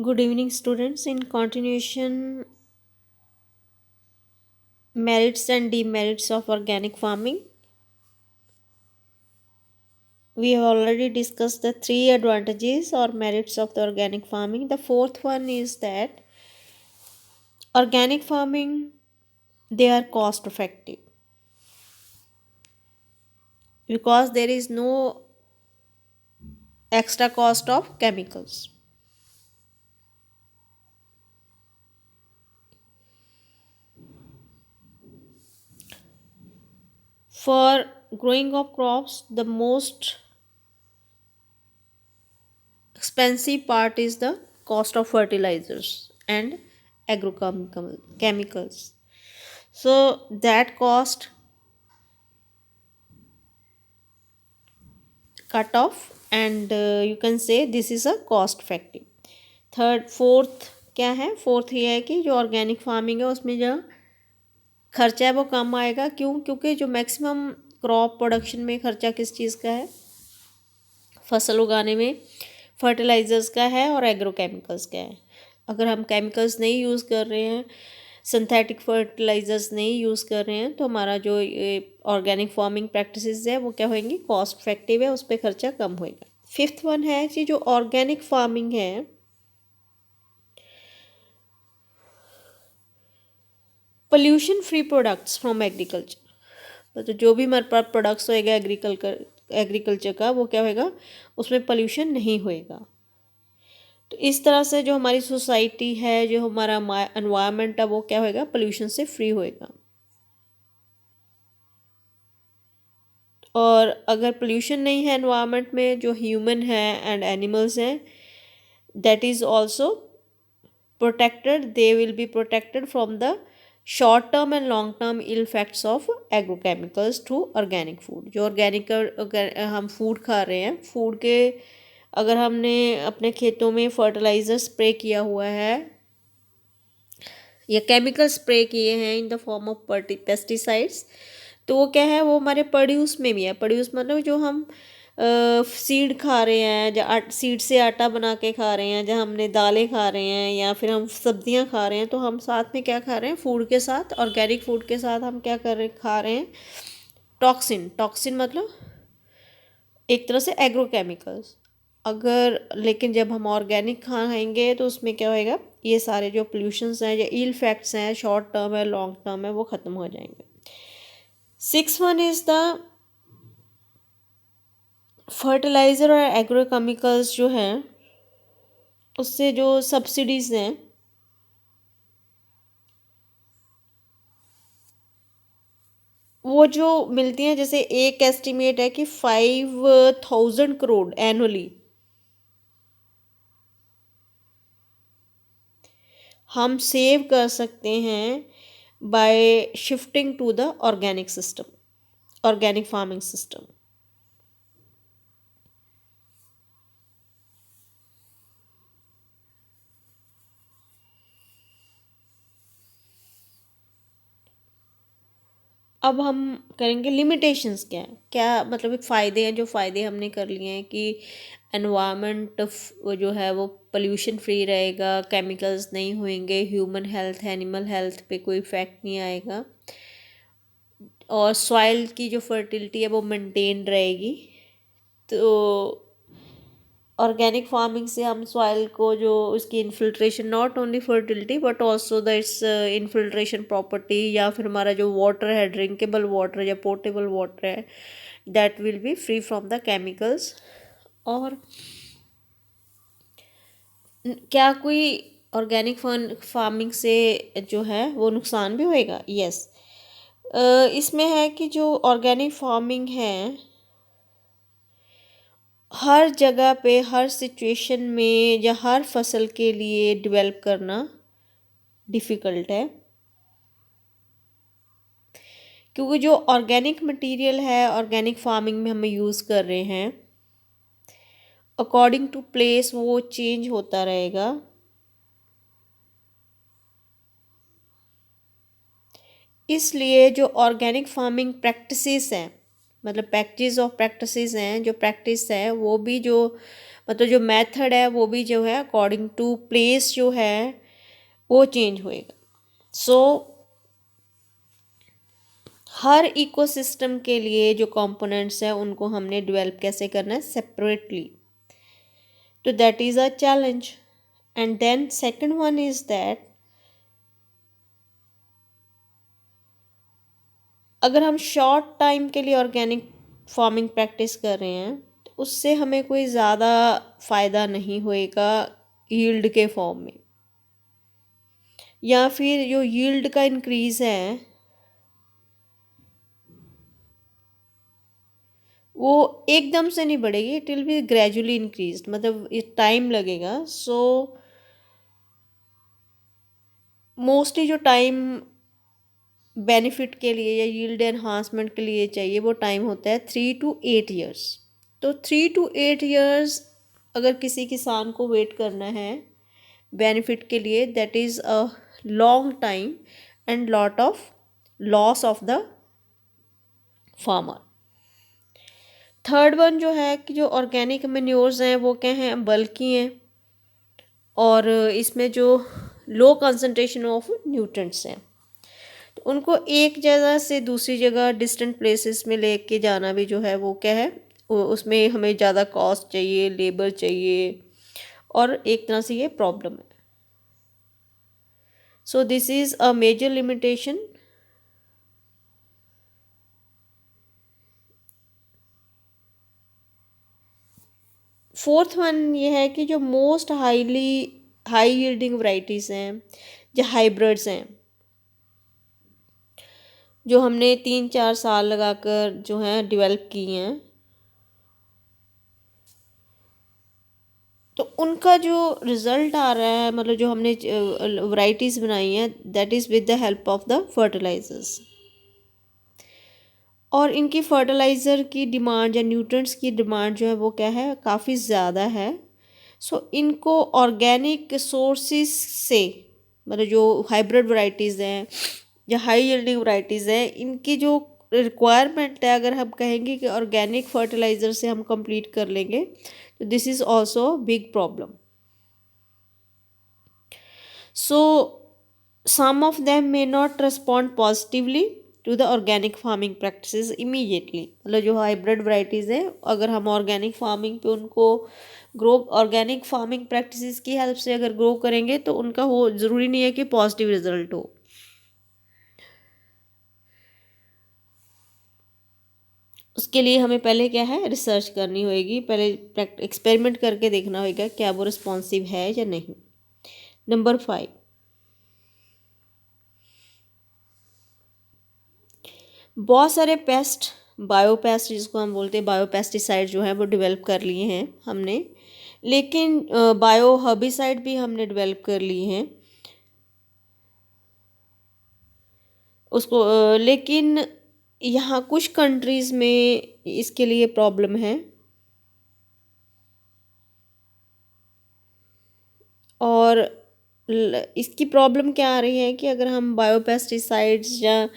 Good evening, students. In continuation, merits and demerits of organic farming. We have already discussed the three advantages or merits of the organic farming. The fourth one is that organic farming, they are cost effective because there is no extra cost of chemicals. For growing of crops, the most expensive part is the cost of fertilizers and agrochemical chemicals. So that cost cut off and you can say this is a cost effective. Third fourth क्या है, fourth ये है कि जो organic farming है उसमें जो खर्चा है वो कम आएगा। क्यों? क्योंकि जो मैक्सिमम क्रॉप प्रोडक्शन में खर्चा किस चीज़ का है, फसल उगाने में फर्टिलाइजर्स का है और एग्रोकेमिकल्स का है। अगर हम केमिकल्स नहीं यूज़ कर रहे हैं, सिंथेटिक फर्टिलाइजर्स नहीं यूज़ कर रहे हैं, तो हमारा जो ऑर्गेनिक फार्मिंग प्रैक्टिसेस है वो क्या होंगी, कॉस्ट इफेक्टिव है, उस पर खर्चा कम होएगा। फिफ्थ वन है कि जो ऑर्गेनिक फार्मिंग है pollution free products from agriculture, तो जो भी हमारे पास प्रोडक्ट्स होएगा एग्रीकल्चर का वो क्या होएगा, उसमें पोल्यूशन नहीं होएगा। तो इस तरह से जो हमारी सोसाइटी है, जो हमारा एनवायरनमेंट है वो क्या होएगा, पोल्यूशन से फ्री होएगा। और अगर पोल्यूशन नहीं है एनवायरनमेंट में, जो ह्यूमन है एंड एनिमल्स हैं that is also protected, they will be protected from the short term and long term ill effects of agrochemicals through organic food. जो ऑर्गेनिक हम फूड खा रहे हैं, फूड के अगर हमने अपने खेतों में फर्टिलाइज़र स्प्रे किया हुआ है या केमिकल स्प्रे किए हैं in the form of pesticides, तो वो क्या है, वो हमारे प्रोड्यूस में भी है। प्रोड्यूस मतलब जो हम सीड खा रहे हैं, या सीड से आटा बना के खा रहे हैं, जहाँ हमने दालें खा रहे हैं या फिर हम सब्जियां खा रहे हैं, तो हम साथ में क्या खा रहे हैं, फूड के साथ, ऑर्गेनिक फूड के साथ हम क्या कर रहे खा रहे हैं, टॉक्सिन। टॉक्सिन मतलब एक तरह से एग्रोकेमिकल्स। अगर लेकिन जब हम ऑर्गेनिक खाएंगे तो उसमें क्या होएगा, ये सारे जो पोल्यूशंस हैं या इल इफेक्ट्स हैं, शॉर्ट टर्म है लॉन्ग टर्म है, वो ख़त्म हो जाएंगे। Six one is the fertiliser और एग्रोकेमिकल्स जो हैं उससे जो सब्सिडीज़ हैं वो जो मिलती हैं, जैसे एक एस्टिमेट है कि 5,000 करोड़ एनुअली हम सेव कर सकते हैं by shifting to the organic system, organic farming system. अब हम करेंगे लिमिटेशंस क्या है, क्या मतलब फ़ायदे हैं, जो फ़ायदे हमने कर लिए हैं कि एनवायरनमेंट जो है वो पोल्यूशन फ्री रहेगा, केमिकल्स नहीं होंगे, ह्यूमन हेल्थ एनिमल हेल्थ पे कोई इफ़ेक्ट नहीं आएगा, और सॉइल की जो फर्टिलिटी है वो मेंटेन रहेगी। तो ऑर्गेनिक फार्मिंग से हम सॉइल को जो उसकी infiltration, not only fertility but also the it's infiltration property, या फिर हमारा जो वाटर है, ड्रिंकेबल वाटर या पोर्टेबल वाटर है, that will be free from the chemicals. और क्या कोई ऑर्गेनिक फार्मिंग से जो है वो नुकसान भी होएगा? यस। इसमें है कि जो ऑर्गेनिक फार्मिंग है हर जगह पे, हर सिचुएशन में या हर फसल के लिए डेवलप करना डिफ़िकल्ट है, क्योंकि जो ऑर्गेनिक मटेरियल है ऑर्गेनिक फार्मिंग में हमें यूज़ कर रहे हैं, अकॉर्डिंग टू प्लेस वो चेंज होता रहेगा। इसलिए जो ऑर्गेनिक फार्मिंग प्रैक्टिसेस हैं, मतलब प्रैक्टिस ऑफ प्रैक्टिसेस हैं, जो प्रैक्टिस है वो भी जो मतलब जो मेथड है वो भी जो है अकॉर्डिंग टू प्लेस जो है वो चेंज होएगा। सो हर इकोसिस्टम के लिए जो कंपोनेंट्स हैं उनको हमने डेवलप कैसे करना है, सेपरेटली। तो that is a challenge. And then second one is that अगर हम शॉर्ट टाइम के लिए ऑर्गेनिक फार्मिंग प्रैक्टिस कर रहे हैं तो उससे हमें कोई ज़्यादा फ़ायदा नहीं होएगा यील्ड के फॉर्म में, या फिर जो यील्ड का इंक्रीज़ है वो एकदम से नहीं बढ़ेगी, it will be gradually increase, मतलब टाइम लगेगा। सो मोस्टली जो टाइम बेनिफिट के लिए या यील्ड एनहांसमेंट के लिए चाहिए वो टाइम होता है 3 to 8 years। तो 3 to 8 years अगर किसी किसान को वेट करना है बेनिफिट के लिए, that is a long time and lot of loss of the farmer. Third one जो है कि जो ऑर्गेनिक मैन्योर्स हैं वो क्या हैं, बल्कि हैं और इसमें जो लो कंसंट्रेशन ऑफ न्यूट्रेंट्स हैं, तो उनको एक जगह से दूसरी जगह डिस्टेंट प्लेसेस में लेके जाना भी जो है वो क्या है, उसमें हमें ज़्यादा कॉस्ट चाहिए, लेबर चाहिए, और एक तरह से ये प्रॉब्लम है। So this is a major limitation. Fourth one ये है कि जो मोस्ट हाई यील्डिंग वैरायटीज़ हैं, जो हाइब्रिड्स हैं, जो हमने 3-4 साल लगाकर जो हैं डेवलप की हैं, तो उनका जो रिज़ल्ट आ रहा है, मतलब जो हमने वैरायटीज़ बनाई हैं, that is with the help of the fertilisers. और इनकी फर्टिलाइज़र की डिमांड या न्यूट्रिएंट्स की डिमांड जो है वो क्या है, काफ़ी ज़्यादा है। सो इनको ऑर्गेनिक सोर्सेस से, मतलब जो हाइब्रिड वैरायटीज़ हैं या हाई यील्डिंग वैरायटीज़ हैं, इनकी जो रिक्वायरमेंट है, अगर हम कहेंगे कि ऑर्गेनिक फर्टिलाइज़र से हम कंप्लीट कर लेंगे, तो this is also big problem. So some of them may not respond positively to the organic farming practices immediately। मतलब जो हाइब्रिड वैरायटीज़ हैं, अगर हम ऑर्गेनिक फार्मिंग पे उनको ग्रो, ऑर्गेनिक फार्मिंग प्रैक्टिसेस की हेल्प से अगर ग्रो करेंगे तो उनका वो ज़रूरी नहीं है कि पॉजिटिव रिजल्ट हो। उसके लिए हमें पहले क्या है, रिसर्च करनी होगी, पहले एक्सपेरिमेंट करके देखना होगा क्या वो रिस्पॉन्सिव है या नहीं। नंबर 5, बहुत सारे बायोपेस्ट जिसको हम बोलते हैं, बायोपेस्टिसाइड जो है वो डेवलप कर लिए हैं हमने, लेकिन बायो हर्बिसाइड भी हमने डेवलप कर लिए हैं उसको, लेकिन यहाँ कुछ कंट्रीज़ में इसके लिए प्रॉब्लम है। और इसकी प्रॉब्लम क्या आ रही है कि अगर हम बायोपेस्टिसाइड्स या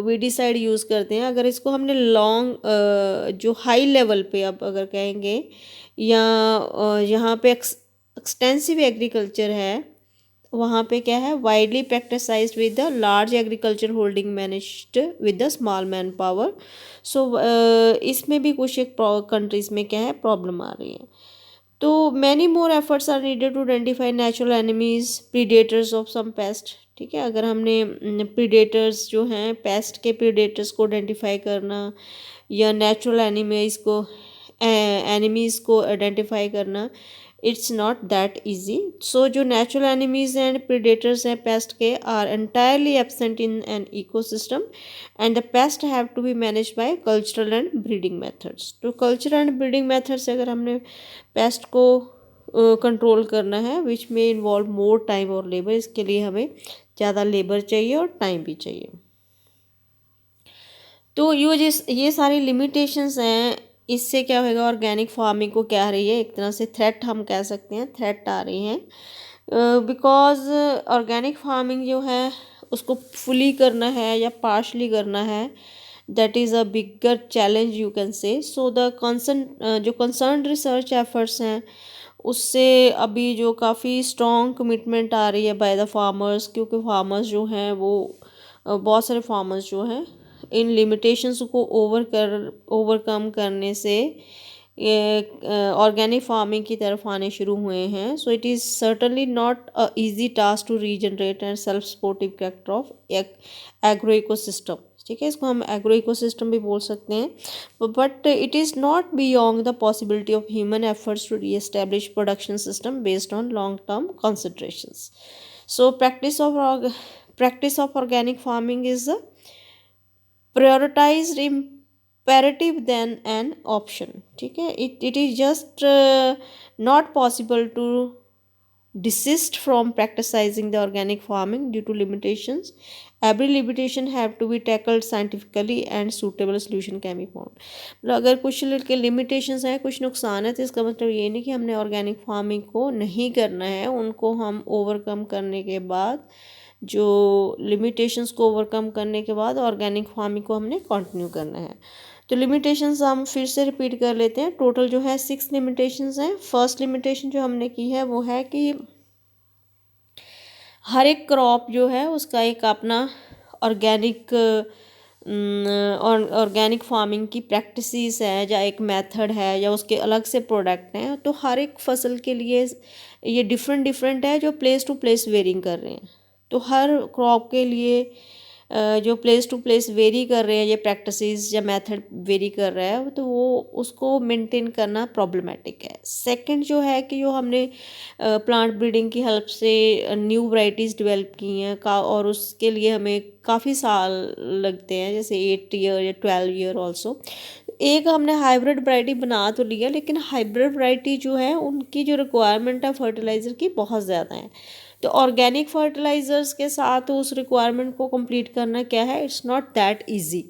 वीडिसाइड यूज़ करते हैं, अगर इसको हमने लॉन्ग जो हाई लेवल पे अब अगर कहेंगे, या यहाँ पे एक्सटेंसिव एग्रीकल्चर है, वहाँ पे क्या है, widely practised with the large agriculture holding managed with the small man power. So इसमें भी कुछ एक कंट्रीज़ में क्या है, प्रॉब्लम आ रही है। तो many more efforts are needed to identify natural enemies predators of some pest. ठीक है, अगर हमने प्रीडेटर्स जो हैं, पेस्ट के प्रीडेटर्स को आइडेंटिफाई करना या नेचुरल एनिमीज़ को आइडेंटिफाई करना, it's not that easy. So जो नेचुरल एनिमीज़ एंड प्रीडेटर्स हैं पेस्ट के, are entirely absent in an ecosystem and the pest have to be manage by cultural and breeding methods. तो cultural and breeding method से अगर हमने paste को control करना है, विच में इन्वॉल्व मोर टाइम और लेबर, इसके लिए हमें ज़्यादा लेबर चाहिए और टाइम भी चाहिए। तो ये सारी लिमिटेशंस हैं, इससे क्या होगा, ऑर्गेनिक फार्मिंग को क्या आ रही है, एक तरह से थ्रेट हम कह सकते हैं, थ्रेट आ रही हैं, बिकॉज ऑर्गेनिक फार्मिंग जो है उसको फुली करना है या पार्शली करना है, that is a bigger challenge you can say. So the जो concerned research efforts हैं उससे अभी जो काफ़ी स्ट्रॉन्ग कमिटमेंट आ रही है बाय द फार्मर्स, क्योंकि फार्मर्स जो हैं वो बहुत सारे फार्मर्स जो हैं इन लिमिटेशंस को ओवरकम करने से ऑर्गेनिक फार्मिंग की तरफ आने शुरू हुए हैं. So it is certainly not a easy task to regenerate and self supportive character of agro ecosystem. ठीक है, इसको हम एग्रो इकोसिस्टम भी बोल सकते हैं. But it is not beyond the possibility of human efforts to reestablish production system based on long term considerations. So practice of organic farming is a prioritized imperative than an option. ठीक है, it is just not possible to desist from practicing the organic farming due to limitations. Every limitation have to be tackled scientifically and suitable solution can be found. मतलब अगर कुछ के limitations हैं, कुछ नुकसान है, तो इसका मतलब ये नहीं कि हमने ऑर्गेनिक फार्मिंग को नहीं करना है. उनको हम ओवरकम करने के बाद, जो लिमिटेशंस को ओवरकम करने के बाद ऑर्गेनिक फार्मिंग को हमने कंटिन्यू करना है. तो लिमिटेशंस हम फिर से रिपीट कर लेते हैं. टोटल जो है 6 लिमिटेशंस हैं. फर्स्ट लिमिटेशन जो हमने की है वो है कि हर एक क्रॉप जो है उसका एक अपना ऑर्गेनिक ऑर्गेनिक फार्मिंग की प्रैक्टिसेस है, या एक मेथड है, या उसके अलग से प्रोडक्ट हैं. तो हर एक फसल के लिए ये डिफरेंट है, जो प्लेस टू प्लेस वेरिंग कर रहे हैं. तो हर क्रॉप के लिए जो प्लेस टू प्लेस वेरी कर रहे हैं, ये प्रैक्टिसेस या मेथड वेरी कर रहा है, तो वो उसको मेंटेन करना प्रॉब्लमेटिक है. सेकंड जो है कि जो हमने प्लांट ब्रीडिंग की हेल्प से न्यू वैरायटीज़ डेवलप की हैं और उसके लिए हमें काफ़ी साल लगते हैं, जैसे 8 ईयर या 12 ईयर ऑल्सो. एक हमने हाइब्रिड वैरायटी बना तो लिया, लेकिन हाइब्रिड वैरायटी जो है उनकी जो रिक्वायरमेंट है फर्टिलाइज़र की बहुत ज़्यादा है. तो ऑर्गेनिक फर्टिलाइज़र्स के साथ उस रिक्वायरमेंट को कंप्लीट करना क्या है, इट्स नॉट दैट इजी.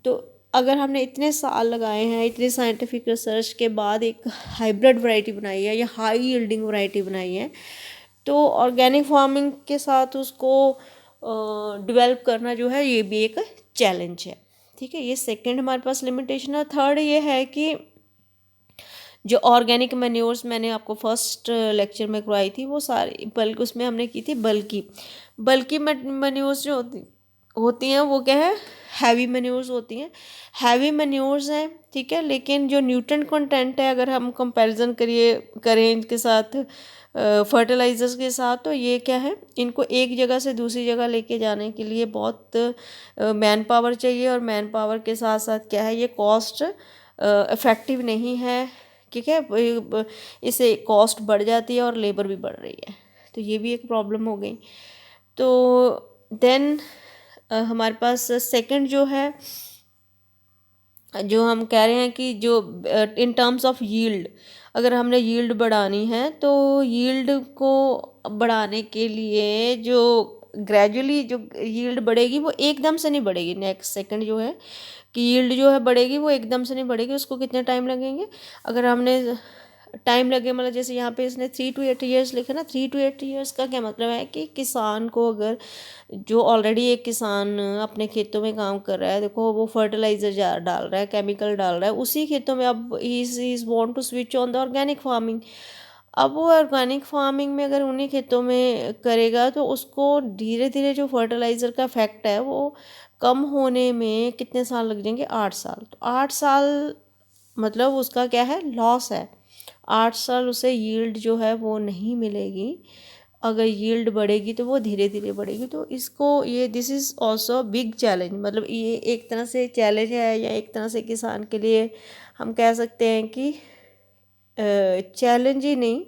तो अगर हमने इतने साल लगाए हैं, इतनी साइंटिफिक रिसर्च के बाद एक हाइब्रिड वैरायटी बनाई है या हाई यील्डिंग वैरायटी बनाई है, तो ऑर्गेनिक फार्मिंग के साथ उसको डेवलप करना जो है ये भी एक चैलेंज है. ठीक है, ये सेकंड हमारे पास लिमिटेशन है. थर्ड ये है कि जो ऑर्गेनिक मैन्योर्स मैंने आपको फर्स्ट लेक्चर में करवाई थी, वो सारी बल्कि उसमें हमने की थी बल्कि मैन्योर्स जो होती हैं वो क्या है, हैवी मैन्योर्स होती हैं. हैवी मैन्योर्स हैं, ठीक है, लेकिन जो न्यूट्रिएंट कंटेंट है, अगर हम कंपैरिजन करें इनके साथ फर्टिलाइज़र्स के साथ, तो ये क्या है, इनको एक जगह से दूसरी जगह लेके जाने के लिए बहुत मैन पावर चाहिए, और मैन पावर के साथ साथ क्या है, ये कॉस्ट इफ़ेक्टिव नहीं है. ठीक है, इससे कॉस्ट बढ़ जाती है और लेबर भी बढ़ रही है, तो ये भी एक प्रॉब्लम हो गई. तो देन हमारे पास सेकंड जो है, जो हम कह रहे हैं कि जो इन टर्म्स ऑफ यील्ड, अगर हमने यील्ड बढ़ानी है, तो यील्ड को बढ़ाने के लिए जो ग्रेजुअली जो यील्ड बढ़ेगी वो एकदम से नहीं बढ़ेगी. नेक्स्ट सेकंड जो है कि यील्ड जो है बढ़ेगी वो एकदम से नहीं बढ़ेगी, उसको कितने टाइम लगेंगे. अगर हमने टाइम लगे, मतलब जैसे यहाँ पे इसने 3 to 8 ईयर्स लिखा ना, 3 to 8 ईयर्स का क्या मतलब है कि किसान को, अगर जो ऑलरेडी एक किसान अपने खेतों में काम कर रहा है, देखो वो फर्टिलाइज़र डाल रहा है, केमिकल डाल रहा है उसी खेतों में, अब is want to switch on the organic farming. अब वो ऑर्गेनिक फार्मिंग में अगर उन्हीं खेतों में करेगा, तो उसको धीरे धीरे जो फर्टिलाइज़र का इफेक्ट है वो कम होने में कितने साल लग जाएंगे, 8 साल. तो 8 साल मतलब उसका क्या है, लॉस है. 8 साल उसे यील्ड जो है वो नहीं मिलेगी. अगर यील्ड बढ़ेगी तो वो धीरे धीरे बढ़ेगी. तो इसको ये this is also big challenge, मतलब ये एक तरह से चैलेंज है, या एक तरह से किसान के लिए हम कह सकते हैं कि चैलेंज ही नहीं,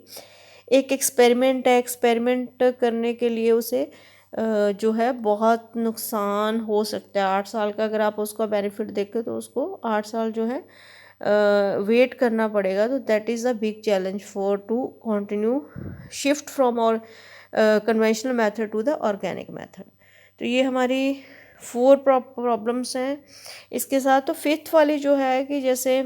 एक एक्सपेरिमेंट है. एक्सपेरिमेंट करने के लिए उसे जो है बहुत नुकसान हो सकता है. 8 साल का अगर आप उसका बेनिफिट देखें, तो उसको 8 साल जो है वेट करना पड़ेगा. तो that is a big challenge for to continue shift from our conventional method to the organic method. तो ये हमारी 4 प्रॉब्लम्स हैं. इसके साथ तो फिफ्थ वाली जो है कि जैसे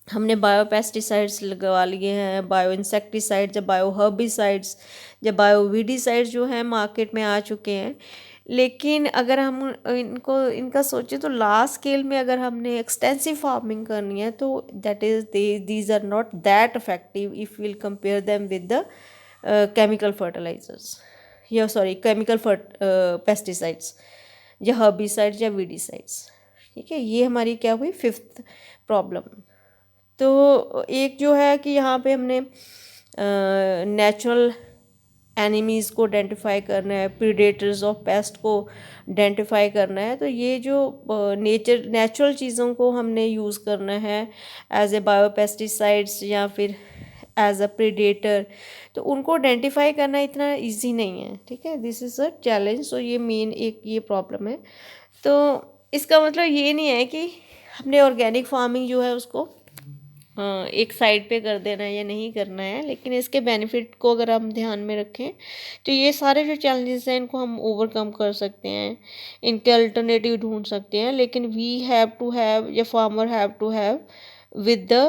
हमने बायो पेस्टिसाइड्स लगवा लिए हैं, बायो इंसेक्टिसाइड्स या बायो हर्बिसाइड्स या बायो वीडिसाइड्स जो हैं मार्केट में आ चुके हैं. लेकिन अगर हम इनका सोचें तो लार्ज स्केल में अगर हमने एक्सटेंसिव फार्मिंग करनी है तो that is these are not that effective if will compare them with the chemical fertilisers, या सॉरी केमिकल पेस्टिसाइड्स या हर्बिसाइड्स या वीडिसाइड्स। ठीक है, ये हमारी क्या हुई, फिफ्थ प्रॉब्लम। तो एक जो है कि यहाँ पे हमने नेचुरल एनिमीज़ को आइडेंटिफाई करना है, प्रीडेटर्स ऑफ पेस्ट को आइडेंटिफाई करना है। तो ये जो नेचुरल चीज़ों को हमने यूज़ करना है एज ए बायोपेस्टिसाइड्स या फिर एज अ प्रीडेटर, तो उनको आइडेंटिफाई करना इतना इजी नहीं है। ठीक है, दिस इज़ अ चैलेंज। सो ये मेन एक ये प्रॉब्लम है। तो इसका मतलब ये नहीं है कि हमने ऑर्गेनिक फार्मिंग जो है उसको एक साइड पे कर देना है या नहीं करना है, लेकिन इसके बेनिफिट को अगर हम ध्यान में रखें तो ये सारे जो चैलेंजेस हैं इनको हम ओवरकम कर सकते हैं, इनके अल्टरनेटिव ढूंढ सकते हैं। लेकिन वी हैव टू हैव, या farmer have to have with the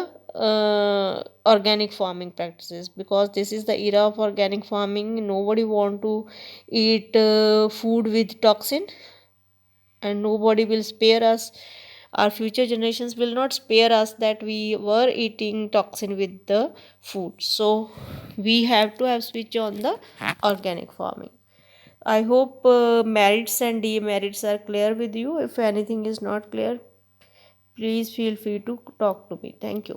organic farming practices, because this is the era of organic farming. Nobody want to eat food with toxin, and nobody will spare us, our future generations will not spare us that we were eating toxin with the food. So we have to have switch on the organic farming. I hope merits and demerits are clear with you. If anything is not clear, please feel free to talk to me. Thank you.